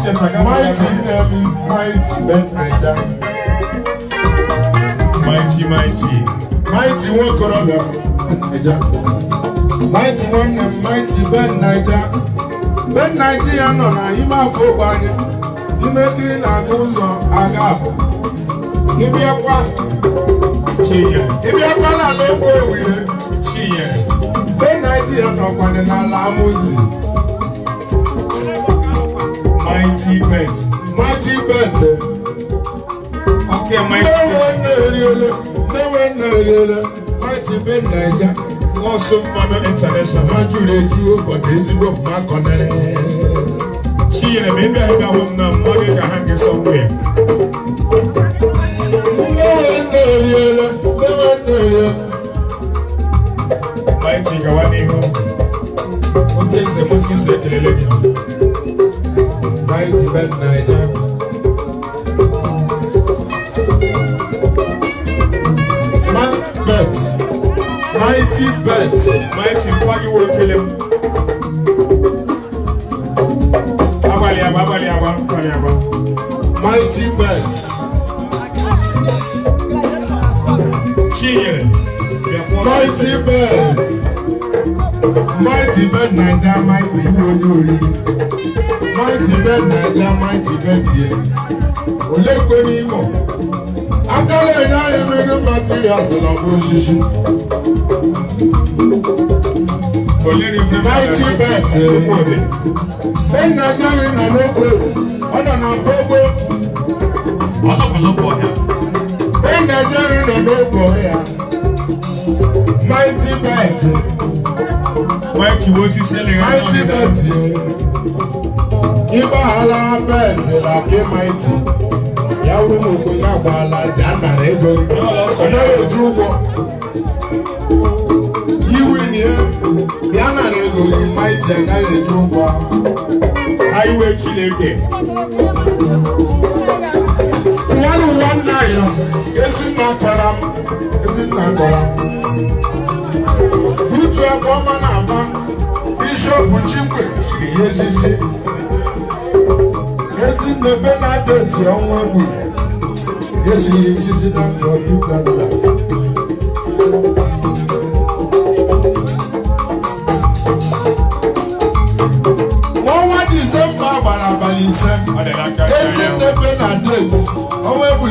Mighty name, mighty Ben Naija. Mighty. Mighty one Koroga Naija. Mighty one name, mighty Ben Naija. Ben Naija no na ima fobani. Imeki na guzo agapo. Ibi akwa. Chiye. Ibi akwa na logo wiye. Chiye. Ben Naija no kwane na lamuzi. Mighty bet. Mighty bet. Okay, mighty bet. No one mighty Ben Naija. Also Mama International. Majority for this book, my corner. She and maybe I have home now. Money can hang somewhere. Mighty Gawani home. Okay, the Muslims say Mighty Ben Naija. Mighty bet. Mighty Pagi will kill him. Mighty bet. Chiye. Mighty bet. Mighty bet Naija, mighty Onwughi. Mighty bet Naija, mighty bet here. Olekwe n'Imo. Akala enya emenu materials na boshishi. Mighty bet. Ben Naija na logo. Ona na logo. Ben Naija na logo ya. Mighty bet. Mighty was he selling? Mighty bet. Iba hala bet la ke mighty. Ya wumu ko ya bala jana ego. Ona ejugo. Iwi ni jana ego mighty na ejugo. Highway Chileke. One night. Isn't that param? Isn't that param? You to a woman about Bishop Chimwe. Yes, yes. Yes, in the Benedict, young one. Yes, he is in that for you. What is the Barabalisa? Yes, in the Benedict. However,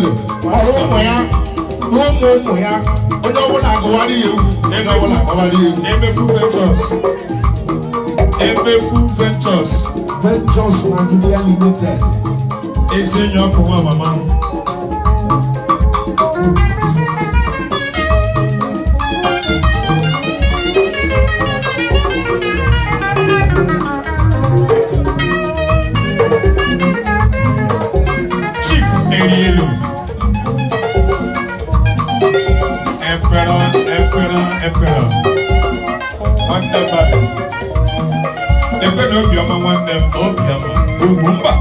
Ventures. Ventures Nigeria Limited. Is in your Oku Nwamama. Chief Erielu. Emperor. Wonderful. Ebe no bi ọma nwanne m obiọma. Ogumba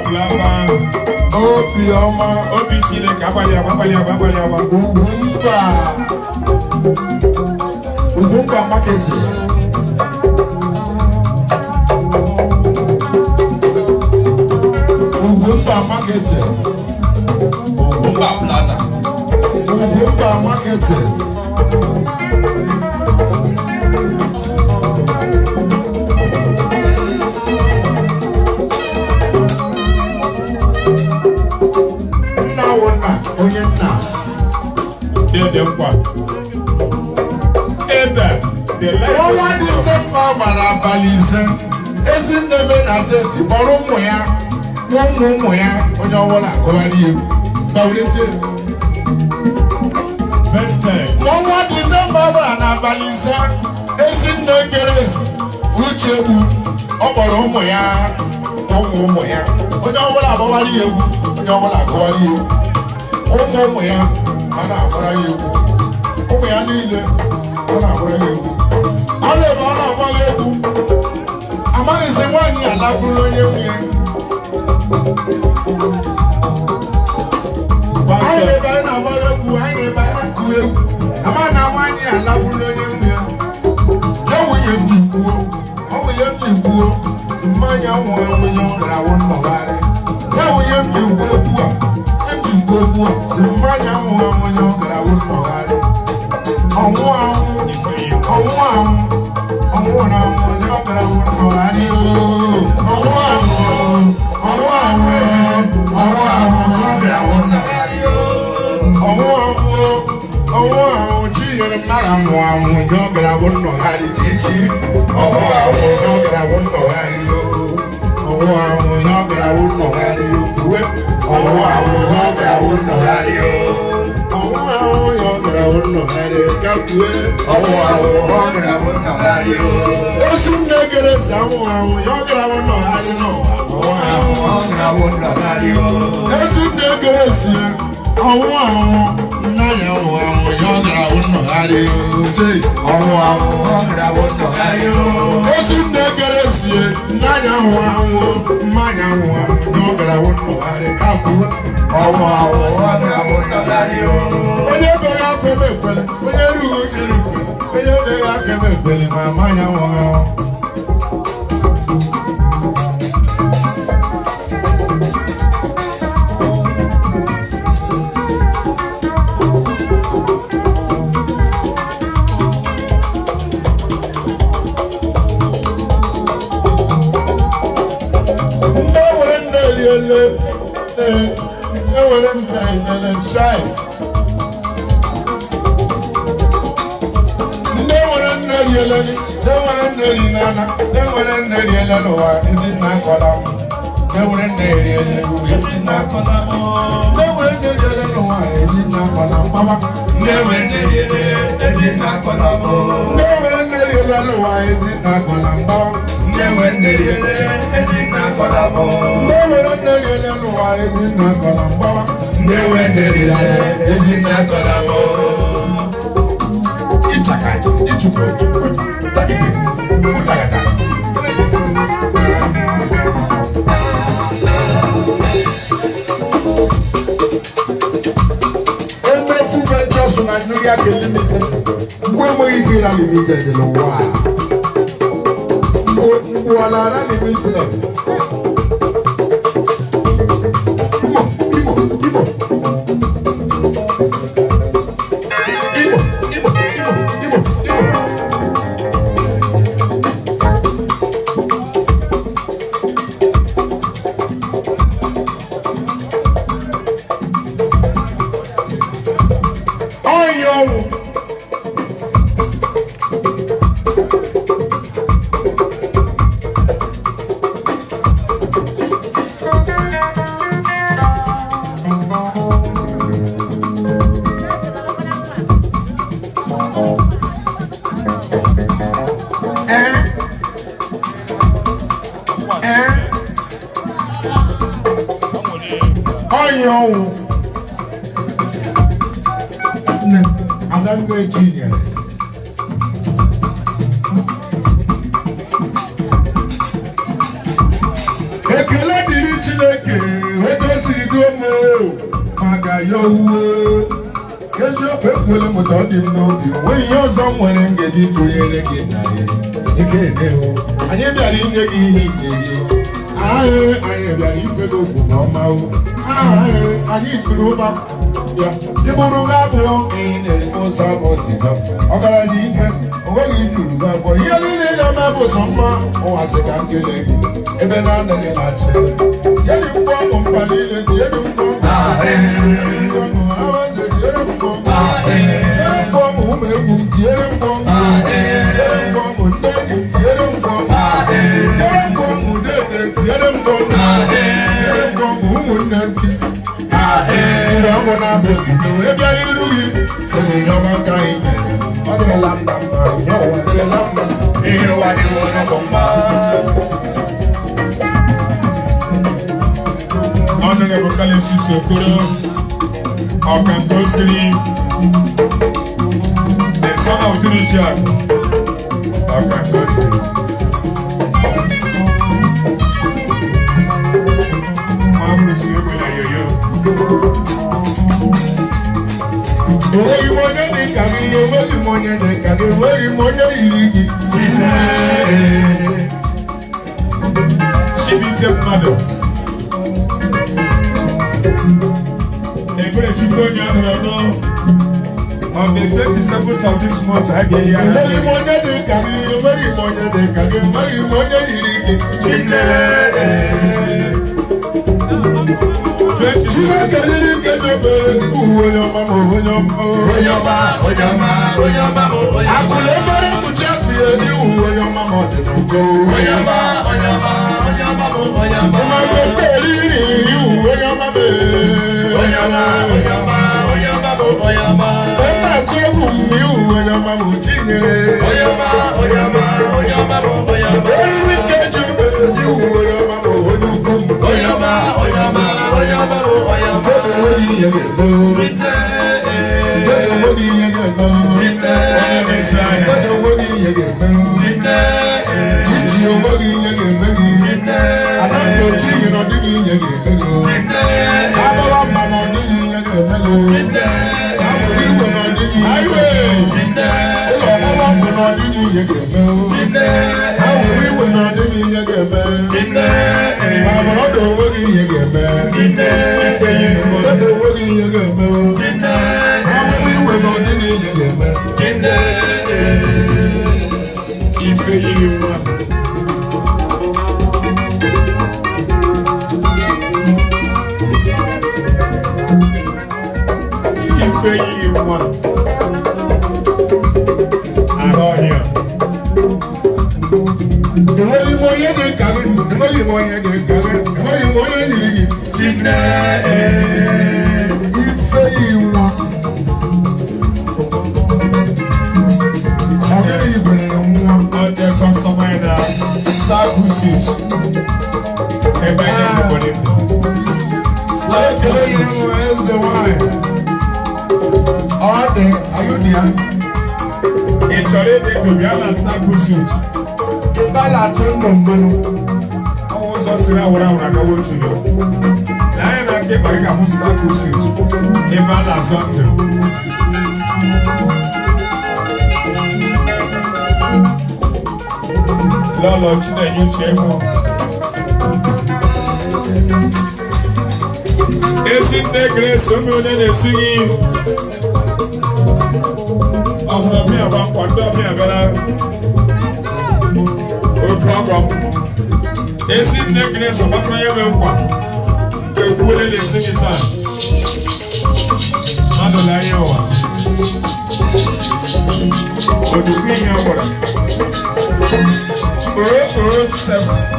Plaza. Obiọma. Obi Chineke agbali agba. Ogumba marketing. Ogumba marketing. Ogumba Plaza. Ogumba marketing. Onye nna de kwa ebe the life ọwa December mara abalị ise ezi nnebe na deti kpọrọ ụmụ ya onye ọbụla akọwara egwu gbawerezie ọnwa December mara na abalị ise ezi nne ekeresi uche egwu ọ kpọrọ ụmụ ya onye ọbụla agbawara egwu onye ọbụla akọwara egwu ụmụ ya a na-agbara ya egwu ụmụ ya niile a na-agbara ya egwu a na-ebe ọ na-agba ya egwu amaghịzi nwaanyị alakwuru onye nwunye anyị na-ebe anyị na-agba ya egwu anyị na-ebe anyị na-akụ egwu ama na nwaanyị alakwuru onye nwunye ya nwunye m ikwuo ọ nwunye m ikwuo mmanya nwa onye ọbụla wụ nnọgharị ya onye m ji gwa okwu a si mmanya nwa onye ọbụla wụ nnọgharị ọnwụ na ọnwụ onye ọbụla wụ nnọgharị ọnwụ chinyere mmadụ anwụ onye ọbụla wụ nnọgharị chichi ọnwụ onye ọbụla wụ nnọgharị ọnwụ onye ọbụla wụ nnọgharị uwe ọnwụ onye ọbụla wụ nnọgharị ọnwụ onye ọbụla wụ nnọgharị gakwue ọnwụ onye ọbụla wụ nnọgharị osu nne geresi anwụ onye ọbụla wụ nnọgharị n'ụwa ezi nne geresi ọnwụ nna ya ọnwụ onye ọbụla wụ nnọgharị osu nne geresi nna ya ọnwụ mmanya nwa onye ọbụla wụ nnọgharị gakwue onye bere akwa ebe ekwele onye ruru jiri onye bere aka ebe ekwele ma mmanya nwa shine. Limited in a while. On the 27th of this month, I get here. Magi monye de kagi, magi monye de kagi, magi monye diriki. Chine. Chine kagi kejebe, uyoma. Akule mare kuchafi edi uyoma modenuko. Uyoma. Mago pelini uyoma be. Uyoma. Ema kweku mi uyoma mujine. Uyoma. Eri kejebe edi uyoma modenuko. Uyoma. Lolo chine yuchemo. Esi negre somi onene sigi. Ọmọ mi àwọn akọ̀dọ́ mi àbẹ̀lẹ̀ ojú ọgbọ̀n. Esi negre sọ̀bọ̀ fún ẹyẹ wẹ̀ nkwa. Ewu olè lè sigi tán. Mádùn láyé wà. Òdùkú ìyẹn wọ̀rọ̀. 407.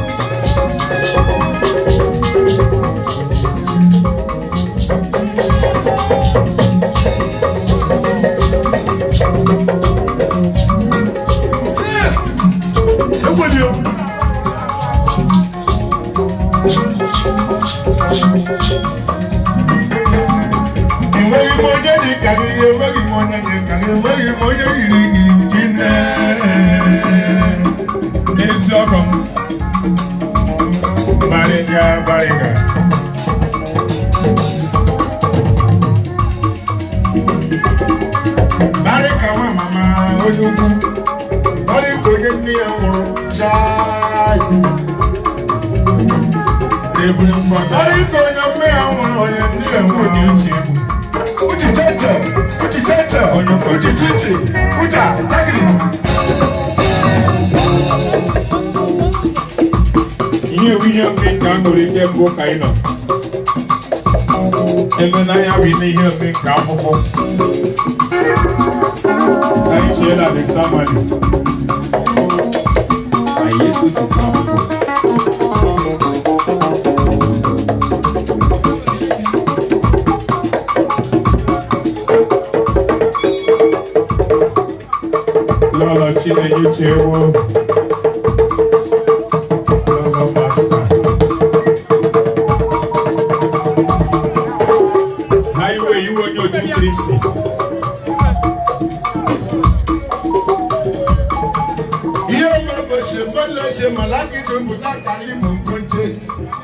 Bariga. Barika wa mama Onwughi. Barika onye Anwu chai. Barika onye Anwu onye Anwu di uchi. Uchi cheche. Uchi chichi. Ucha takiri. Ihe wiye mbe ka ngori tembo kaino. Ebe na ya wi ni ihe mbe ka afofo. Kai chela de samali. Ai Jesus ka afofo. Lolo chine yuchewo. Malaki to Mutaka Limu Conchete.